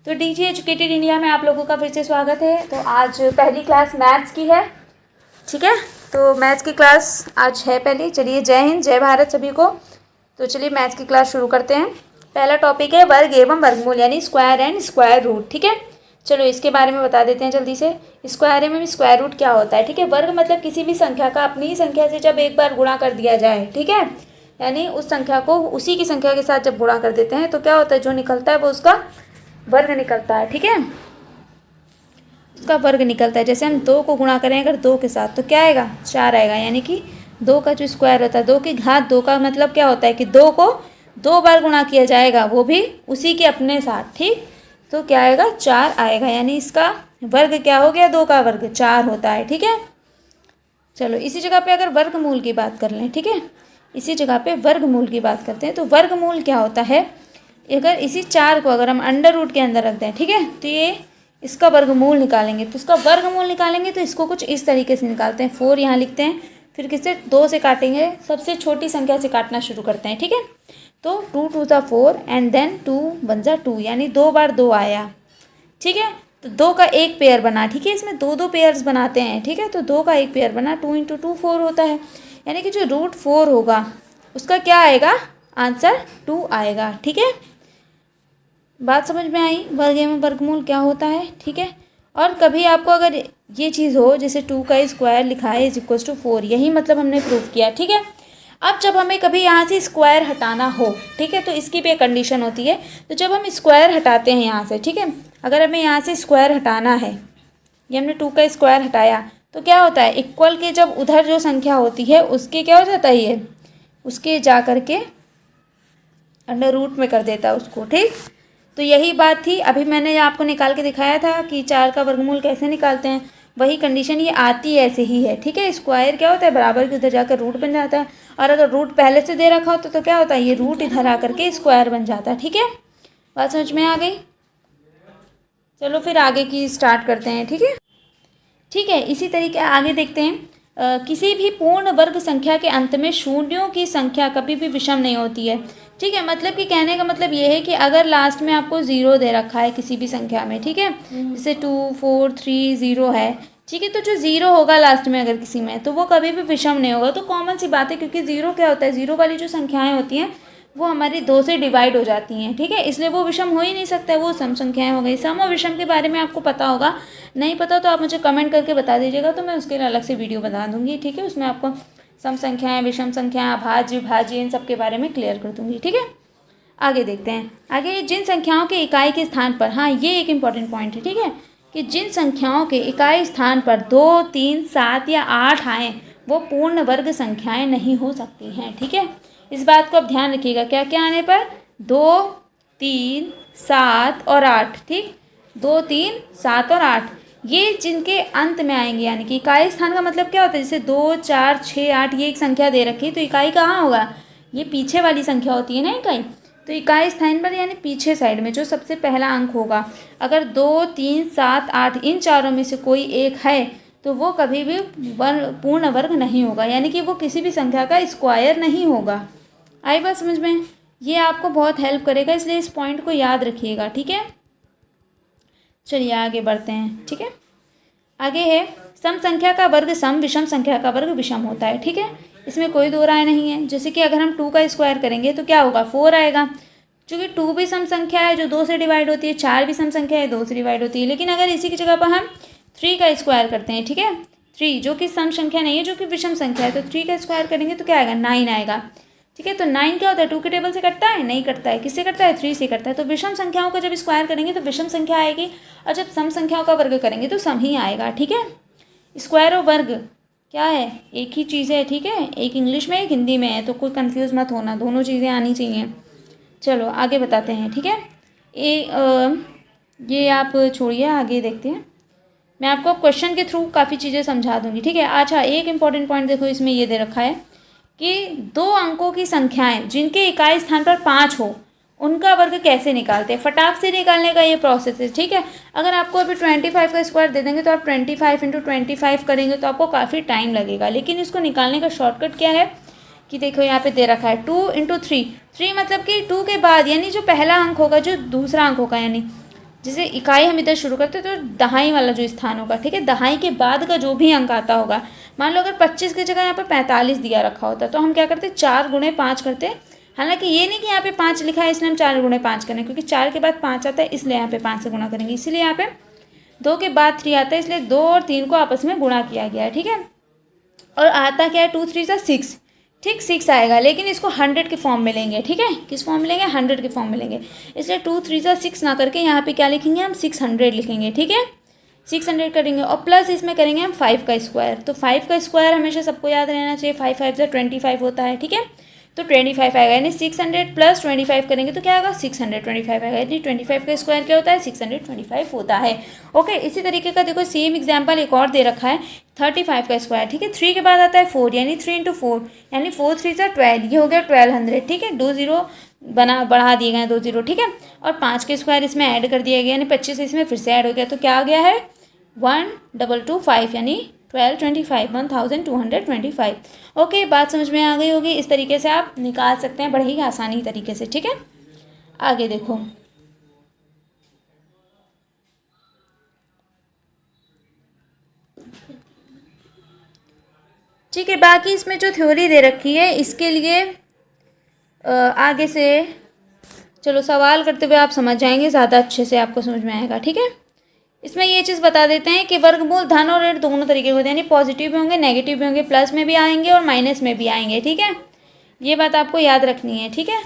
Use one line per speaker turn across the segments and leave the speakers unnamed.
तो DG educated India में आप लोगों का फिर से स्वागत है। तो आज पहली क्लास मैथ्स की है, ठीक है। तो मैथ्स की क्लास आज है पहली। चलिए, जय हिंद, जय भारत सभी को। तो चलिए मैथ्स की क्लास शुरू करते हैं। पहला टॉपिक है वर्ग एवं वर्गमूल, यानी स्क्वायर एंड स्क्वायर रूट, ठीक है। चलो इसके बारे में बता देते हैं जल्दी से। स्क्वायर एवं स्क्वायर रूट क्या होता है, ठीक है। वर्ग मतलब किसी भी संख्या का अपनी ही संख्या से जब एक बार गुणा कर दिया जाए, ठीक है, यानी उस संख्या को उसी की संख्या के साथ जब गुणा कर देते हैं तो क्या होता है, जो निकलता है वो उसका वर्ग निकलता है, ठीक है। उसका वर्ग निकलता है। जैसे हम 2 को गुणा करें अगर 2 के साथ तो क्या आएगा, 4 आएगा, यानी कि 2 का जो स्क्वायर होता है, 2 की घात 2 का मतलब क्या होता है कि 2 को 2 बार गुणा किया जाएगा, वो भी उसी के अपने साथ, ठीक। तो क्या आएगा, 4 आएगा, यानी इसका वर्ग क्या हो गया, 2 का वर्ग 4 होता है, ठीक है। चलो इसी जगह पे अगर वर्गमूल की बात कर लें, ठीक है, इसी जगह पे वर्गमूल की बात करते हैं। तो वर्गमूल क्या होता है, अगर इसी 4 को अगर हम अंडर रूट के अंदर रख दें, ठीक है, तो ये इसका वर्गमूल निकालेंगे। तो इसका वर्गमूल निकालेंगे तो इसको कुछ इस तरीके से निकालते हैं। 4 यहाँ लिखते हैं, फिर किससे 2 से काटेंगे, सबसे छोटी संख्या से काटना शुरू करते हैं, ठीक है। तो 2 2 ज़ा 4 एंड देन 2 1 ज़ा 2, यानी 2 बार 2 आया, ठीक है। तो 2 का एक पेयर बना, ठीक है, इसमें 2 पेयर्स बनाते हैं, ठीक है। तो 2 का एक पेयर बना, 2 × 2 4 होता है, यानी कि जो √4 होगा उसका क्या आएगा, आंसर 2 आएगा, ठीक है। बात समझ में आई, वर्ग एवं वर्गमूल क्या होता है, ठीक है। और कभी आपको अगर ये चीज़ हो, जैसे 2 का स्क्वायर लिखा है = 4, यही मतलब हमने प्रूव किया, ठीक है। अब जब हमें कभी यहाँ से स्क्वायर हटाना हो, ठीक है, तो इसकी भी एक कंडीशन होती है। तो जब हम स्क्वायर हटाते हैं यहाँ से, ठीक है, अगर हमें यहाँ से स्क्वायर हटाना है, ये हमने 2 का स्क्वायर हटाया, तो क्या होता है, इक्वल के जब उधर जो संख्या होती है उसके क्या हो जाता है, ये उसके जा कर के अंडर रूट में कर देता है उसको, ठीक। तो यही बात थी, अभी मैंने आपको निकाल के दिखाया था कि 4 का वर्गमूल कैसे निकालते हैं। वही कंडीशन ये आती ऐसे ही है, ठीक है। स्क्वायर क्या होता है, बराबर के उधर जाकर रूट बन जाता है, और अगर रूट पहले से दे रखा हो तो क्या होता है, ये रूट इधर आकर के स्क्वायर बन जाता है, ठीक है। बात समझ में आ गई। चलो फिर आगे की स्टार्ट करते हैं, ठीक है। ठीक है, इसी तरीके आगे देखते हैं। किसी भी पूर्ण वर्ग संख्या के अंत में शून्यों की संख्या कभी भी विषम नहीं होती है, ठीक है। मतलब कि कहने का मतलब ये है कि अगर लास्ट में आपको 0 दे रखा है किसी भी संख्या में, ठीक है, जैसे 2 4 3 0 है, ठीक है, तो जो 0 होगा लास्ट में अगर किसी में, तो वो कभी भी विषम नहीं होगा। तो कॉमन सी बात है, क्योंकि 0 क्या होता है, 0 वाली जो संख्याएं होती हैं वो हमारी 2 से डिवाइड हो जाती हैं, ठीक है, इसलिए वो विषम हो ही नहीं सकता है, वो सम संख्याएं हो गई। सम और विषम के बारे में आपको पता होगा, नहीं पता तो आप मुझे कमेंट करके बता दीजिएगा, तो मैं उसके लिए अलग से वीडियो बना दूंगी, ठीक है। उसमें आपको सम संख्याएं, विषम संख्याएं, अभाज्य विभाज्य, इन सब के बारे में क्लियर कर दूंगी, ठीक है। आगे देखते हैं। आगे जिन संख्याओं के इकाई के स्थान पर, हाँ ये एक इम्पॉर्टेंट पॉइंट है, ठीक है, कि जिन संख्याओं के इकाई स्थान पर 2 3 7 या 8 आएँ वो पूर्ण वर्ग संख्याएं नहीं हो सकती हैं, ठीक है। इस बात को आप ध्यान रखिएगा, क्या क्या आने पर, 2 3 7 और 8, ठीक, 2 3 7 और 8, ये जिनके अंत में आएंगे, यानी कि इकाई स्थान का मतलब क्या होता है, जैसे 2 4 6 8 ये एक संख्या दे रखी है, तो इकाई कहाँ होगा, ये पीछे वाली संख्या होती है ना इकाई। तो इकाई स्थान पर यानी पीछे साइड में जो सबसे पहला अंक होगा, अगर 2 3 7 8 इन चारों में से कोई एक है तो वो कभी भी पूर्ण वर्ग नहीं होगा, यानी कि वो किसी भी संख्या का स्क्वायर नहीं होगा। आई बात समझ में, ये आपको बहुत हेल्प करेगा, इसलिए इस पॉइंट को याद रखिएगा, ठीक है। चलिए आगे बढ़ते हैं, ठीक है। आगे है सम संख्या का वर्ग सम, विषम संख्या का वर्ग विषम होता है, ठीक है, इसमें कोई दो राय नहीं है। जैसे कि अगर हम 2 का स्क्वायर करेंगे तो क्या होगा, 4 आएगा, क्योंकि 2 भी सम संख्या है जो 2 से डिवाइड होती है, 4 भी सम संख्या है 2 से डिवाइड होती है। लेकिन अगर इसी की जगह पर हम 3 का स्क्वायर करते हैं, ठीक है, 3 जो कि सम संख्या नहीं है, जो कि विषम संख्या है, तो 3 का स्क्वायर करेंगे तो क्या आएगा, 9 आएगा, ठीक है। तो 9 क्या होता है, 2 के टेबल से कटता है, नहीं कटता है, किससे कटता है, 3 से कटता है। तो विषम संख्याओं का जब स्क्वायर करेंगे तो विषम संख्या आएगी, और जब सम संख्याओं का वर्ग करेंगे तो सम ही आएगा, ठीक है। स्क्वायर और वर्ग क्या है, एक ही चीज़ है, ठीक है, एक इंग्लिश में एक हिंदी में है, तो कोई कंफ्यूज मत होना, दोनों चीज़ें आनी चाहिए। चलो आगे बताते हैं, ठीक है। ये आप छोड़िए, आगे देखते हैं। मैं आपको क्वेश्चन के थ्रू काफ़ी चीज़ें समझा दूंगी, ठीक है। अच्छा, एक इंपॉर्टेंट पॉइंट देखो, इसमें ये दे रखा है कि 2 अंकों की संख्याएं जिनके इकाई स्थान पर 5 हो उनका वर्ग कैसे निकालते हैं। फटाक से निकालने का ये प्रोसेस है, ठीक है। अगर आपको अभी 25 का स्क्वायर दे देंगे तो आप 25 × 25 करेंगे तो आपको काफ़ी टाइम लगेगा, लेकिन इसको निकालने का शॉर्टकट क्या है कि देखो यहाँ पे दे रखा है 2 × 3, 3 मतलब कि 2 के बाद, यानी जो पहला अंक होगा, जो दूसरा अंक होगा, यानी जैसे इकाई हम इधर शुरू करते हैं तो दहाई वाला जो स्थान होगा, ठीक है, दहाई के बाद का जो भी अंक आता होगा, मान लो अगर 25 की जगह यहाँ पर 45 दिया रखा होता तो हम क्या करते, 4 गुणे 5 करते। हालांकि ये नहीं कि यहाँ पे 5 लिखा है इसलिए हम 4 गुणे 5 करें, क्योंकि 4 के बाद 5 आता है इसलिए यहाँ पे 5 से गुणा करेंगे, इसीलिए यहाँ पे 2 के बाद 3 आता है इसलिए 2 और 3 को आपस में गुणा किया गया है, ठीक है। और आता क्या है, 2 3 6, ठीक 6 आएगा, लेकिन इसको 100 के फॉर्म में लेंगे, ठीक है, किस फॉर्म में लेंगे, 100 के फॉर्म में लेंगे, इसलिए 2 3 6 ना करके यहाँ पे क्या लिखेंगे हम, 600 लिखेंगे, ठीक है, 600 करेंगे। और प्लस इसमें करेंगे हम 5 का स्क्वायर, तो 5 का स्क्वायर हमेशा सबको याद रहना चाहिए, 5 5 से 25 होता है, ठीक है, तो 25 आएगा, यानी 600 प्लस 25 करेंगे तो क्या आएगा, 625 आएगा, यानी 25 का स्क्वायर क्या होता है, 625 होता है। ओके, इसी तरीके का देखो सेम एग्जाम्पल एक और दे रखा है, 35 का स्क्वायर, ठीक है, 3 के बाद आता है 4, यानी 3 × 4, यानी 4 3 से 12, ये हो गया 1200, ठीक है, 2 0 बढ़ा दिए गए 2 0, ठीक है, और 5 के स्क्वायर इसमें ऐड कर दिया गया, यानी 25 इसमें फिर से ऐड हो गया, तो क्या आ गया है 1225, यानी 1225। ओके, बात समझ में आ गई होगी। इस तरीके से आप निकाल सकते हैं बड़े ही आसानी तरीके से, ठीक है। आगे देखो, ठीक है, बाकी इसमें जो थ्योरी दे रखी है इसके लिए आगे से चलो सवाल करते हुए आप समझ जाएंगे, ज़्यादा अच्छे से आपको समझ में आएगा, ठीक है। इसमें ये चीज़ बता देते हैं कि वर्गमूल धन और ऋण दोनों तरीके के होते हैं, यानी पॉजिटिव भी होंगे, नेगेटिव भी होंगे, प्लस में भी आएंगे और माइनस में भी आएंगे, ठीक है, ये बात आपको याद रखनी है, ठीक है।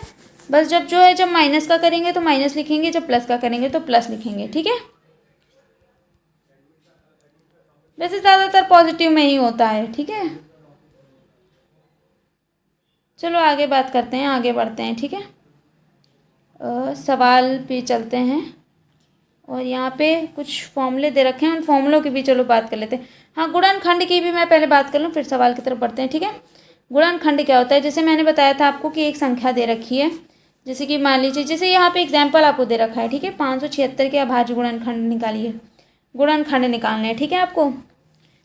बस जब माइनस का करेंगे तो माइनस लिखेंगे, जब प्लस का करेंगे तो प्लस लिखेंगे, ठीक है। वैसे ज़्यादातर पॉजिटिव में ही होता है, ठीक है। चलो आगे बात करते हैं, आगे बढ़ते हैं, ठीक है। सवाल पे चलते हैं और यहाँ पे कुछ फॉर्मूले दे रखे हैं, उन फॉर्मूलों की भी चलो बात कर लेते हैं। हाँ, गुणनखंड की भी मैं पहले बात कर लूँ फिर सवाल की तरफ बढ़ते हैं, ठीक है। गुणनखंड क्या होता है, जैसे मैंने बताया था आपको कि एक संख्या दे रखी है, जैसे कि मान लीजिए, जैसे यहाँ पे एग्जाम्पल आपको दे रखा है, ठीक है, 576 के अभाज्य गुणनखंड निकालिए, गुणनखंड निकालने हैं, ठीक है आपको।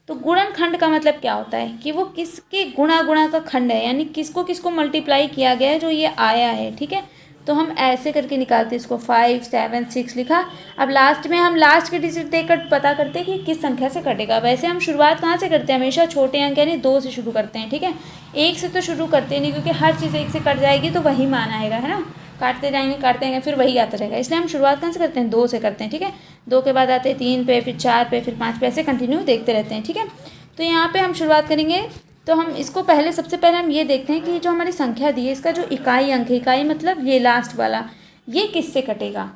तो गुणनखंड का मतलब क्या होता है कि वो किसके गुणा गुणा का खंड है, यानी किसको किसको मल्टीप्लाई किया गया है जो ये आया है, ठीक है। तो हम ऐसे करके निकालते हैं इसको, 5 7 6 लिखा। अब लास्ट में हम लास्ट के डिजिट देकर पता करते हैं कि किस संख्या से कटेगा। वैसे हम शुरुआत कहाँ से करते हैं, हमेशा छोटे अंक यानी 2 से शुरू करते हैं, ठीक है। 1 से तो शुरू करते नहीं, क्योंकि हर चीज़ 1 से कट जाएगी तो वही मान आएगा, है ना, काटते जाएंगे फिर वही आता रहेगा, इसलिए हम शुरुआत कहाँ से करते हैं, 2 से करते हैं, ठीक है। 2 के बाद आते हैं 3 पे, फिर 4 पे, फिर 5 पे, ऐसे कंटिन्यू देखते रहते हैं, ठीक है। तो यहाँ पे हम शुरुआत करेंगे, तो हम इसको पहले सबसे पहले हम ये देखते हैं कि जो हमारी संख्या दी है इसका जो इकाई अंक है, इकाई मतलब ये लास्ट वाला, ये किससे कटेगा।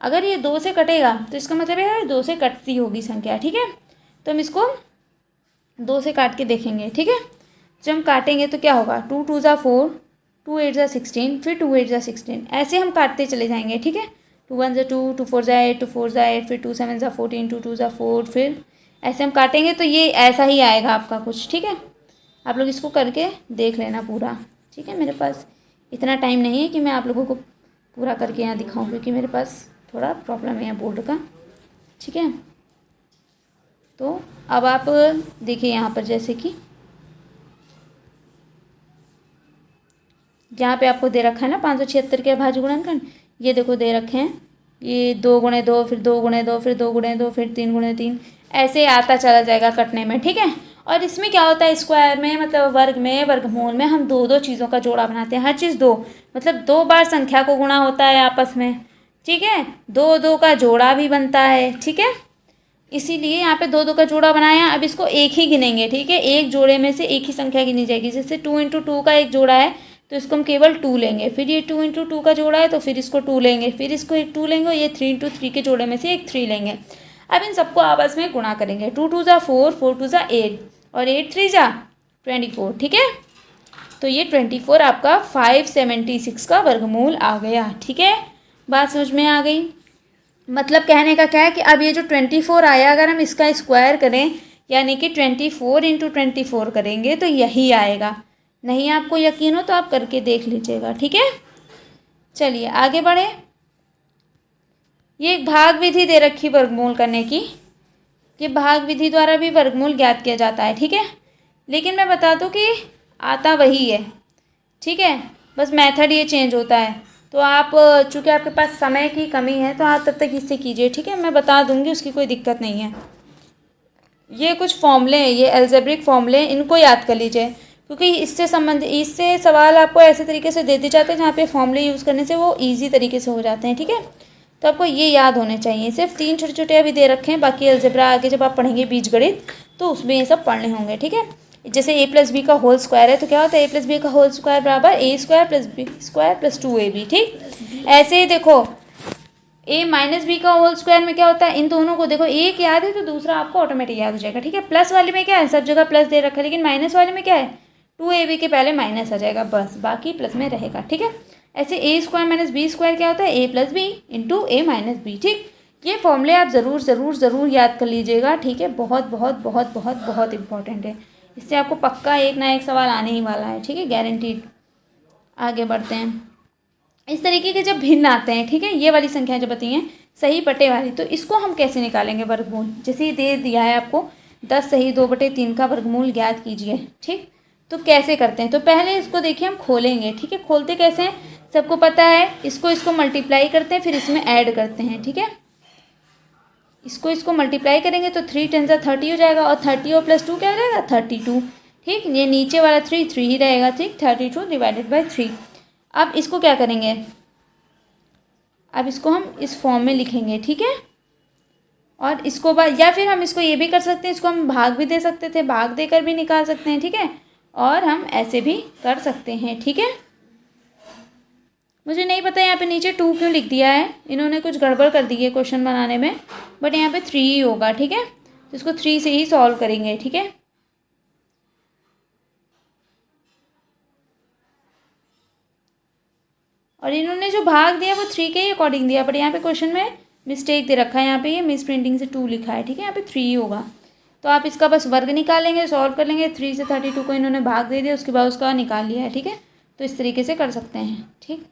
अगर ये 2 से कटेगा तो इसका मतलब है 2 से कटती होगी संख्या, ठीक है। तो हम इसको 2 से काट के देखेंगे, ठीक है। जब हम काटेंगे तो क्या होगा, 2 2 ज़ा 4, 2 8 ज़ा 16, फिर 2 8 ज़ा 16, ऐसे हम काटते चले जाएंगे, ठीक है। 2 1 ज़ा 2, 2 4 ज़ा 8, 2 4 ज़ा 8, फिर 2 7 ज़ा 14, 2 2 ज़ा 4, फिर ऐसे हम काटेंगे तो ये ऐसा ही आएगा आपका कुछ, ठीक है। आप लोग इसको करके देख लेना पूरा, ठीक है। मेरे पास इतना टाइम नहीं है कि मैं आप लोगों को पूरा करके यहाँ दिखाऊं, क्योंकि मेरे पास थोड़ा प्रॉब्लम है यहाँ बोर्ड का, ठीक है। तो अब आप देखिए यहाँ पर, जैसे कि यहाँ पे आपको दे रखा है ना 576 के अभाज्य गुणनखंड, ये देखो दे रखे हैं, ये 2 गुणे 2, फिर 2 गुणे 2, फिर 2 गुणे 2, फिर 3 गुणे 3, ऐसे आता चला जाएगा कटने में, ठीक है। और इसमें क्या होता है, स्क्वायर में मतलब वर्ग में, वर्गमूल में हम 2 चीज़ों का जोड़ा बनाते हैं, हर चीज़ 2, मतलब 2 बार संख्या को गुणा होता है आपस में, ठीक है। 2 का जोड़ा भी बनता है, ठीक है। इसीलिए यहाँ पे 2 का जोड़ा बनाया। अब इसको एक ही गिनेंगे, ठीक है, एक जोड़े में से एक ही संख्या गिनी जाएगी। जैसे 2 × 2 का एक जोड़ा है तो इसको हम केवल 2 लेंगे, फिर ये 2 × 2 का जोड़ा है तो फिर इसको 2 लेंगे, फिर इसको एक 2 लेंगे, और ये 3 × 3 के जोड़े में से एक 3 लेंगे। अब इन सबको आपस में गुणा करेंगे, 2 2 ज़ा 4, 4 2 ज़ा 8, और 8 3 ज़ा 24, ठीक है। तो ये 24 आपका 576 का वर्गमूल आ गया, ठीक है। बात समझ में आ गई। मतलब कहने का क्या है कि अब ये जो 24 आया, अगर हम इसका स्क्वायर करें, यानी कि 24 × 24 करेंगे तो यही आएगा। नहीं आपको यकीन हो तो आप करके देख लीजिएगा, ठीक है। चलिए आगे बढ़े। ये एक भाग विधि दे रखी वर्गमूल करने की, ये भाग विधि द्वारा भी वर्गमूल ज्ञात किया जाता है, ठीक है। लेकिन मैं बता दूं कि आता वही है, ठीक है, बस मेथड ये चेंज होता है। तो आप चूँकि आपके पास समय की कमी है तो आप तब तक इससे कीजिए, ठीक है। मैं बता दूँगी, उसकी कोई दिक्कत नहीं है। ये कुछ फॉर्मूले हैं, ये अलजेब्रिक फॉर्मूले हैं, इनको याद कर लीजिए, क्योंकि इससे सवाल आपको ऐसे तरीके से दे दिए जाते हैं जहाँ पे फॉर्मूले यूज़ करने से वो ईजी तरीके से हो जाते हैं, ठीक है। तो आपको ये याद होने चाहिए। सिर्फ 3 छोटे छोटे अभी दे रखे हैं, बाकी अलजेब्रा आगे जब आप पढ़ेंगे बीजगणित तो उसमें ये सब पढ़ने होंगे, ठीक है। जैसे a + b का होल स्क्वायर है तो क्या होता है, a + b का होल स्क्वायर बराबर a² + b² + 2ab, ठीक। ऐसे ही देखो a - b का होल स्क्वायर में क्या होता है, इन दोनों को देखो, एक याद है तो दूसरा आपको ऑटोमेटिक याद हो जाएगा, ठीक है। प्लस वाले में क्या है, सब जगह प्लस दे रखा है, लेकिन माइनस वाले में क्या है, 2ab के पहले माइनस आ जाएगा, बस बाकी प्लस में रहेगा, ठीक है। ऐसे a² - b² क्या होता है, a + b × a - b, ठीक। ये फॉर्मूले आप ज़रूर ज़रूर ज़रूर याद कर लीजिएगा, ठीक है। बहुत बहुत बहुत बहुत बहुत इंपॉर्टेंट है, इससे आपको पक्का एक ना एक सवाल आने ही वाला है, ठीक है, गारंटीड। आगे बढ़ते हैं। इस तरीके के जब भिन्न आते हैं, ठीक है, ये वाली संख्या जब बताई हैं सही पटे वाली, तो इसको हम कैसे निकालेंगे वर्गमूल। जैसे ये दे दिया है आपको 10 सही 2/3 का वर्गमूल ज्ञात कीजिए, ठीक। तो कैसे करते हैं, तो पहले इसको देखिए हम खोलेंगे, ठीक है। खोलते कैसे हैं सबको पता है, इसको मल्टीप्लाई करते हैं, फिर इसमें ऐड करते हैं, ठीक है। इसको मल्टीप्लाई करेंगे तो 3 × 30 हो जाएगा, और 30 और +2 क्या हो जाएगा, 32, ठीक। ये नीचे वाला 3 ही रहेगा, ठीक। 32 / 3। अब इसको क्या करेंगे, अब इसको हम इस फॉर्म में लिखेंगे, ठीक है। और इसको या फिर हम इसको ये भी कर सकते हैं, इसको हम भाग भी दे सकते थे, भाग देकर भी निकाल सकते हैं, ठीक है। और हम ऐसे भी कर सकते हैं, ठीक है। मुझे नहीं पता यहाँ पे नीचे 2 क्यों लिख दिया है, इन्होंने कुछ गड़बड़ कर दी है क्वेश्चन बनाने में, बट यहाँ पे 3 ही होगा, ठीक है। तो इसको 3 से ही सॉल्व करेंगे, ठीक है। और इन्होंने जो भाग दिया वो 3 के ही अकॉर्डिंग दिया, बट यहाँ पे क्वेश्चन में मिस्टेक दे रखा है, यहाँ पे ये मिस प्रिंटिंग से 2 लिखा है, ठीक है। यहाँ पे 3 ही होगा, तो आप इसका बस वर्ग निकालेंगे, सॉल्व कर लेंगे। 3 से 32 को इन्होंने भाग दे दिया, उसके बाद उसका निकाल लिया है, ठीक है। तो इस तरीके से कर सकते हैं, ठीक।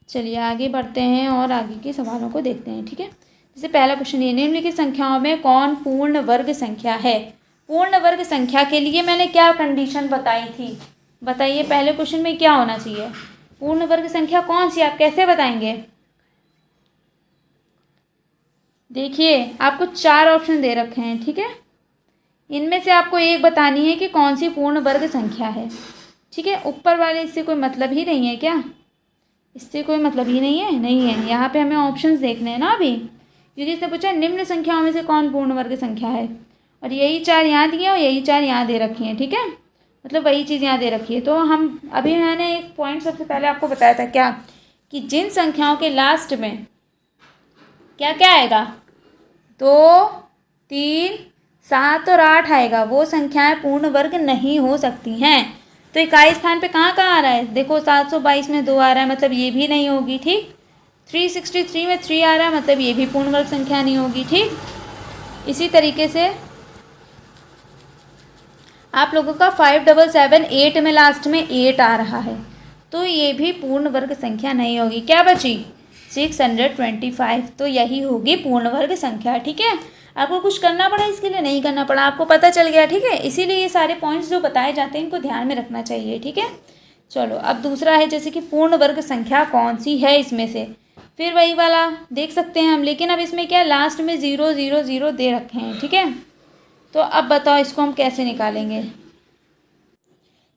चलिए आगे बढ़ते हैं और आगे के सवालों को देखते हैं, ठीक है। जैसे पहला क्वेश्चन ये, निम्नलिखित संख्याओं में कौन पूर्ण वर्ग संख्या है। पूर्ण वर्ग संख्या के लिए मैंने क्या कंडीशन बताई थी, बताइए। पहले क्वेश्चन में क्या होना चाहिए, पूर्ण वर्ग संख्या कौन सी, आप कैसे बताएंगे। देखिए आपको 4 ऑप्शन दे रखे हैं, ठीक है। इनमें से आपको एक बतानी है कि कौन सी पूर्ण वर्ग संख्या है, ठीक है। ऊपर वाले इससे कोई मतलब ही नहीं है क्या, इससे कोई मतलब ही नहीं है, नहीं है। यहाँ पे हमें ऑप्शंस देखने हैं ना अभी, क्योंकि इसने पूछा निम्न संख्याओं में से कौन पूर्ण वर्ग संख्या है, और यही 4 यहाँ दिए और यही 4 यहाँ दे रखी हैं, ठीक है। मतलब वही चीज़ यहाँ दे रखी है। तो हम अभी मैंने एक पॉइंट सबसे पहले आपको बताया था क्या, कि जिन संख्याओं के लास्ट में क्या क्या आएगा, 2, 3, 7 और 8 आएगा, वो संख्याएं पूर्ण वर्ग नहीं हो सकती हैं। तो इकाई स्थान पे कहाँ कहाँ आ रहा है, देखो 722 में 2 आ रहा है, मतलब ये भी नहीं होगी, ठीक। 363 में 3 आ रहा है, मतलब ये भी पूर्ण वर्ग संख्या नहीं होगी, ठीक। इसी तरीके से आप लोगों का 5778 में लास्ट में 8 आ रहा है, तो ये भी पूर्ण वर्ग संख्या नहीं होगी। क्या बची, 625, तो यही होगी पूर्ण वर्ग संख्या, ठीक है। आपको कुछ करना पड़ा इसके लिए, नहीं करना पड़ा, आपको पता चल गया, ठीक है। इसीलिए ये सारे पॉइंट्स जो बताए जाते हैं इनको ध्यान में रखना चाहिए, ठीक है। चलो अब दूसरा है, जैसे कि पूर्ण वर्ग संख्या कौन सी है इसमें से, फिर वही वाला देख सकते हैं हम, लेकिन अब इसमें क्या लास्ट में 0 0 0 दे रखे हैं, ठीक है। तो अब बताओ इसको हम कैसे निकालेंगे,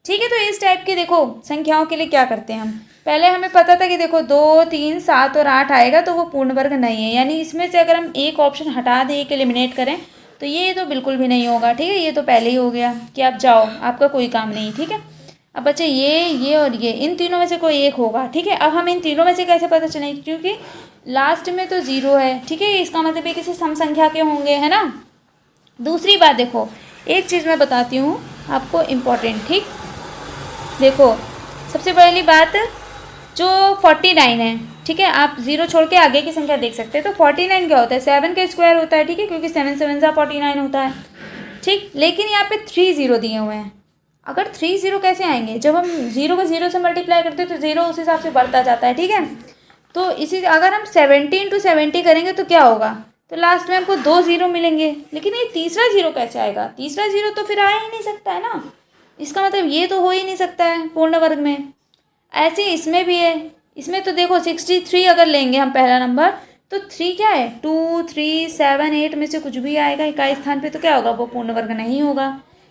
ठीक है। तो इस टाइप के देखो संख्याओं के लिए क्या करते हैं हम, पहले हमें पता था कि देखो 2, 3, 7 और 8 आएगा तो वो पूर्ण वर्ग नहीं है, यानी इसमें से अगर हम एक ऑप्शन हटा दें, एक एलिमिनेट करें, तो ये तो बिल्कुल भी नहीं होगा, ठीक है। ये तो पहले ही हो गया कि आप जाओ, आपका कोई काम नहीं, ठीक है। अब बच्चे ये और ये, इन तीनों में से कोई एक होगा, ठीक है। अब हम इन तीनों में से कैसे पता चलेंगे, क्योंकि लास्ट में तो 0 है, ठीक है। इसका मतलब ये किसी सम संख्या के होंगे, है ना। दूसरी बात देखो, एक चीज़ मैं बताती हूँ आपको इम्पोर्टेंट, ठीक। देखो सबसे पहली बात, जो 49 है, ठीक है, आप 0 छोड़ के आगे की संख्या देख सकते हैं। तो 49 क्या होता है, 7 का स्क्वायर होता है, ठीक है, क्योंकि 7 7 सा 49 होता है, ठीक। लेकिन यहाँ पे 3 0 दिए हुए हैं, अगर 3 0 कैसे आएंगे, जब हम 0 को 0 से मल्टीप्लाई करते हैं तो 0 उस हिसाब से बढ़ता जाता है, ठीक है। तो इसी अगर हम 70 × 70 करेंगे तो क्या होगा, तो लास्ट में हमको 2 0 मिलेंगे, लेकिन ये तीसरा 0 कैसे आएगा, तीसरा 0 तो फिर आ ही नहीं सकता है ना, इसका मतलब ये तो हो ही नहीं सकता है पूर्ण वर्ग में। ऐसे इसमें भी है, इसमें तो देखो 63 अगर लेंगे हम पहला नंबर, तो 3 क्या है, 2 3 7 8 में से कुछ भी आएगा इकाई स्थान पे, तो क्या होगा, वो पूर्ण वर्ग नहीं होगा।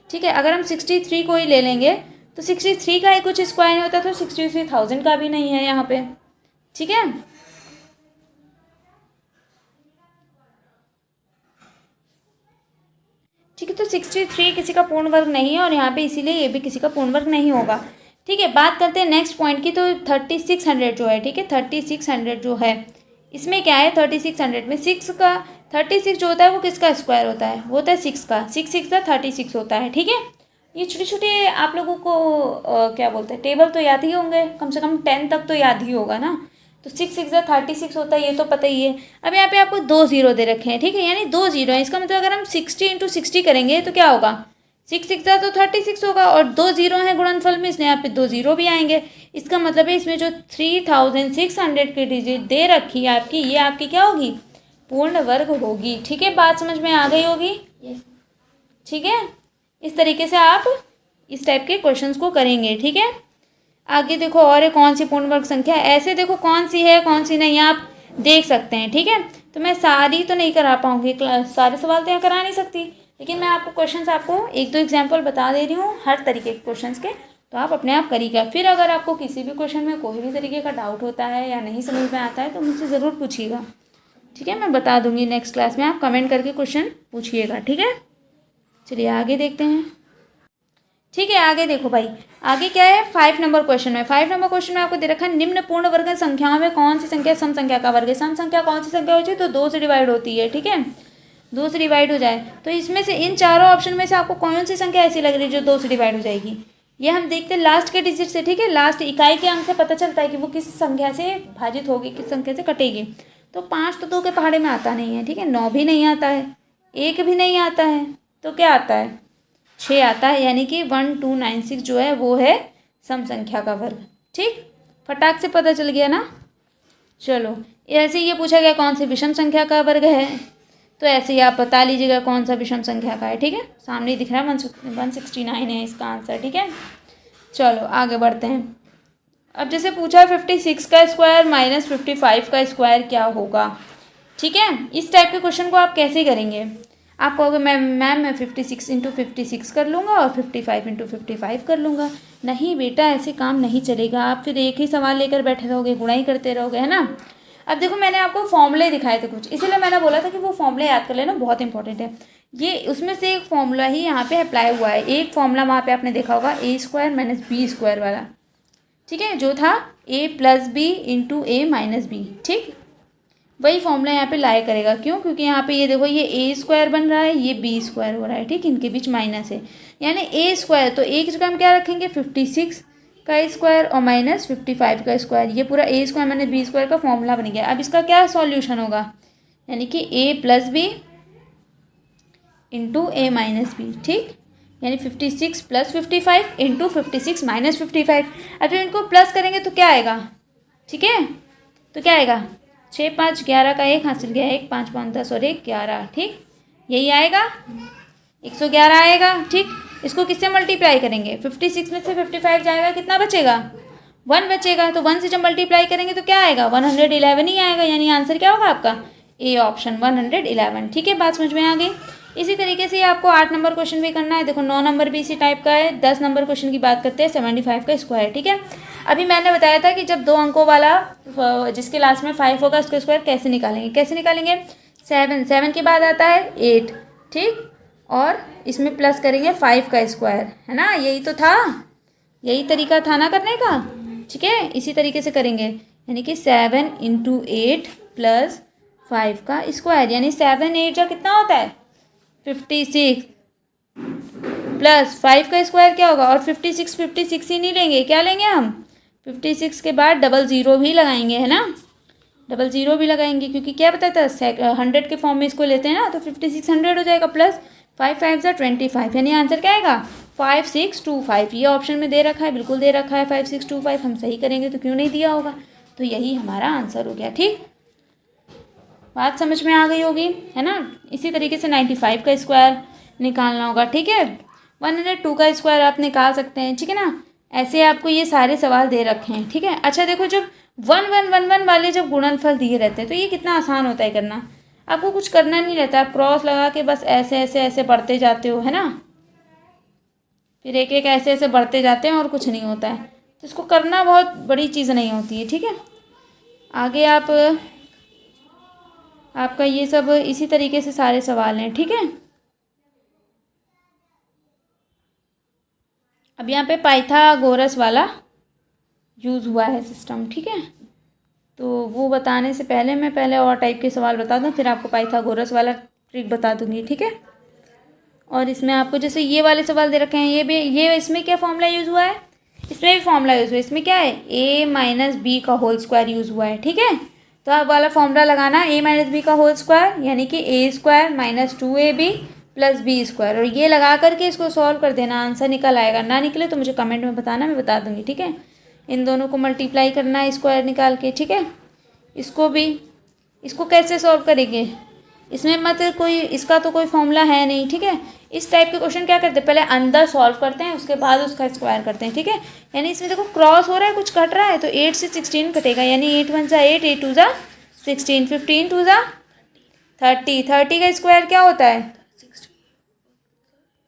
ठीक है, अगर हम 63 को ही ले लेंगे तो 63 का ही कुछ स्क्वायर नहीं होता, तो 63,000 का भी नहीं है यहाँ पे। ठीक है, ठीक है, तो 63 किसी का पूर्ण वर्ग नहीं है और यहाँ पे इसीलिए ये भी किसी का पूर्ण वर्ग नहीं होगा। ठीक है, बात करते हैं नेक्स्ट पॉइंट की। तो 3600 जो है, ठीक है, 3600 जो है, इसमें क्या है, 3600 में 6 का 36 जो होता है वो किसका स्क्वायर होता है, वो होता है 6 का, 6 6 36 होता है। ठीक है, ये छोटे छोटे आप लोगों को क्या बोलते हैं, टेबल तो याद ही होंगे, कम से कम 10 तक तो याद ही होगा ना। तो 6 6 36 होता है, ये तो पता ही है। अब यहाँ पे आपको 2 जीरो दे रखे हैं, ठीक है, यानी 2 जीरो है, इसका मतलब अगर हम 60 × 60 करेंगे तो क्या होगा, 6 6 तो 36 होगा, और 2 जीरो है गुणनफल में, इसलिए यहाँ पे 2 जीरो भी आएंगे। इसका मतलब है इसमें जो 3600 की डिजिट दे रखी है आपकी, ये आपकी क्या होगी, पूर्ण वर्ग होगी। ठीक है, बात समझ में आ गई होगी। ठीक है, इस तरीके से आप इस टाइप के क्वेश्चंस को करेंगे। ठीक है, आगे देखो और है कौन सी पूर्ण वर्ग संख्या है, ऐसे देखो कौन सी है कौन सी नहीं आप देख सकते हैं। ठीक है, तो मैं सारी तो नहीं करा पाऊँगी, सारे सवाल तो यहाँ करा नहीं सकती, लेकिन मैं आपको क्वेश्चंस आपको एक दो एग्जाम्पल बता दे रही हूँ हर तरीके के क्वेश्चंस के, तो आप अपने आप करिएगा। फिर अगर आपको किसी भी क्वेश्चन में कोई भी तरीके का डाउट होता है या नहीं समझ में आता है तो मुझसे ज़रूर पूछिएगा। ठीक है, मैं बता दूंगी नेक्स्ट क्लास में, आप कमेंट करके क्वेश्चन पूछिएगा। ठीक है, चलिए आगे देखते हैं। ठीक है, आगे देखो भाई, आगे क्या है, 5 नंबर क्वेश्चन में। 5 नंबर क्वेश्चन में आपको दे रखा है, निम्न पूर्ण वर्ग संख्याओं में कौन सी संख्या सम संख्या का वर्ग है। सम संख्या कौन सी संख्या होती है, तो 2 से डिवाइड होती है। ठीक है, 2 से डिवाइड हो जाए तो इसमें से इन चारों ऑप्शन में से आपको कौन सी संख्या ऐसी लग रही है जो 2 से डिवाइड हो जाएगी, ये हम देखते हैं लास्ट के डिजिट से। ठीक है, लास्ट इकाई के अंक से पता चलता है कि वो किस संख्या से भाजित होगी, किस संख्या से कटेगी। तो 5 तो 2 के पहाड़े में आता नहीं है। ठीक है, 9 भी नहीं आता है, 1 भी नहीं आता है, तो क्या आता है, 6 आता है, यानी कि 1296 जो है वो है सम संख्या का वर्ग। ठीक, फटाक से पता चल गया ना। चलो, ऐसे ये पूछा गया कौन सी विषम संख्या का वर्ग है, तो ऐसे ही आप बता लीजिएगा कौन सा विषम संख्या का है। ठीक है, सामने दिख रहा है 169 है इसका आंसर। ठीक है, चलो आगे बढ़ते हैं। अब जैसे पूछा 56 का स्क्वायर माइनस 55 का स्क्वायर क्या होगा। ठीक है, इस टाइप के क्वेश्चन को आप कैसे करेंगे, आप कहोगे मैम मैं 56 × 56 कर लूँगा और 55 × 55 कर लूँगा। नहीं बेटा, ऐसे काम नहीं चलेगा, आप फिर एक ही सवाल लेकर बैठे रहोगे, गुणा ही करते रहोगे, है ना। अब देखो मैंने आपको फॉर्मूले दिखाए थे कुछ, इसीलिए मैंने बोला था कि वो फॉर्मूले याद कर लेना, बहुत इंपॉर्टेंट है। ये उसमें से एक फॉर्मूला ही यहाँ पे अप्लाई हुआ है। एक फॉर्मूला वहाँ पे आपने देखा होगा, a² - b² वाला। ठीक है, जो था a + b × a - b। ठीक, वही फॉर्मूला यहाँ पे लाया करेगा। क्यों, क्योंकि यहाँ पे ये देखो ये a² बन रहा है, ये b² हो रहा है। ठीक, इनके बीच माइनस है, यानी a², तो a की जगह हम क्या रखेंगे, 56 का स्क्वायर और माइनस 55 का स्क्वायर। ये पूरा a² - b² का फॉर्मूला बन गया। अब इसका क्या सॉल्यूशन होगा, यानी कि a + b × a - b। ठीक, यानी 56 + 55 × 56 - 55। अब जब इनको प्लस करेंगे तो क्या आएगा, ठीक है, तो क्या आएगा, 6 5 11 का 1 हासिल गया, 1 5 5 10 और 1 11। ठीक, यही आएगा, 111 आएगा। ठीक, इसको किससे मल्टीप्लाई करेंगे, 56 में से 55 जाएगा, कितना बचेगा, 1 बचेगा। तो 1 से जब मल्टीप्लाई करेंगे तो क्या आएगा, 111 ही आएगा, यानी आंसर क्या होगा आपका, ए ऑप्शन 111। ठीक है, बात समझ में आ गई। इसी तरीके से आपको 8 नंबर क्वेश्चन भी करना है। देखो 9 नंबर भी इसी टाइप का है। 10 नंबर क्वेश्चन की बात करते हैं, 75 का स्क्वायर। ठीक है, अभी मैंने बताया था कि जब 2 अंकों वाला जिसके लास्ट में 5 होगा उसका स्क्वायर कैसे निकालेंगे, 7 के बाद आता है 8। ठीक, और इसमें प्लस करेंगे 5 का स्क्वायर, है ना, यही तो था, यही तरीका था ना करने का। ठीक है, इसी तरीके से करेंगे, यानी कि 7 × 8 + 5 का स्क्वायर, यानी 7 8 जा कितना होता है, 56 प्लस 5 का स्क्वायर क्या होगा, और 56 ही नहीं लेंगे, क्या लेंगे हम, 56 के बाद 00 भी लगाएंगे, है ना, 00 भी लगाएंगे, क्योंकि क्या बताया था 100 के फॉर्म में इसको लेते हैं ना, तो 56 100 हो जाएगा, प्लस 5 5 = 25, यानी आंसर क्या आएगा, 5625। ये ऑप्शन में दे रखा है, बिल्कुल दे रखा है 5625, हम सही करेंगे तो क्यों नहीं दिया होगा, तो यही हमारा आंसर हो गया। ठीक, बात समझ में आ गई होगी, है ना। इसी तरीके से 95 का स्क्वायर निकालना होगा। ठीक है, 102 का स्क्वायर आप निकाल सकते हैं। ठीक है ना, ऐसे आपको ये सारे सवाल दे रखे हैं, ठीक है। अच्छा देखो, जब 1 1 1 1 वाले जब गुणनफल दिए रहते हैं तो ये कितना आसान होता है करना, आपको कुछ करना नहीं रहता, आप क्रॉस लगा के बस ऐसे ऐसे ऐसे बढ़ते जाते हो, है ना। फिर एक एक ऐसे ऐसे बढ़ते जाते हैं और कुछ नहीं होता है, तो इसको करना बहुत बड़ी चीज़ नहीं होती है, ठीक है। आगे आपका ये सब इसी तरीके से सारे सवाल हैं, ठीक है। अब यहाँ पे पाइथागोरस वाला यूज़ हुआ है सिस्टम, ठीक है। तो वो बताने से पहले मैं पहले और टाइप के सवाल बता दूँ, फिर आपको पाइथागोरस वाला ट्रिक बता दूँगी, ठीक है। और इसमें आपको जैसे ये वाले सवाल दे रखे हैं, ये भी, ये इसमें क्या फॉर्मूला यूज़ हुआ है, इसमें भी फॉर्मूला यूज़ हुआ है। इसमें क्या है, a माइनस बी का होल स्क्वायर यूज़ हुआ है, ठीक है। तो आप वाला फॉर्मूला लगाना, a माइनस बी का होल स्क्वायर यानी कि a square minus 2ab plus B square, और ये लगा करके इसको सॉल्व कर देना, आंसर निकल आएगा। ना निकले तो मुझे कमेंट में बताना, मैं बता दूँगी, ठीक है। इन दोनों को मल्टीप्लाई करना है स्क्वायर निकाल के, ठीक है। इसको भी, इसको कैसे सॉल्व करेंगे, इसमें मत कोई, इसका तो कोई फॉर्मूला है नहीं, ठीक है। इस टाइप के क्वेश्चन क्या करते हैं, पहले अंदर सॉल्व करते हैं, उसके बाद उसका स्क्वायर करते हैं, ठीक है। यानी इसमें देखो क्रॉस हो रहा है, कुछ कट रहा है, तो 8 से 16 कटेगा, यानी 8 1 ज़ा 8, 8 2 ज़ा 16, 15 2 ज़ा 30, 30 का स्क्वायर क्या होता है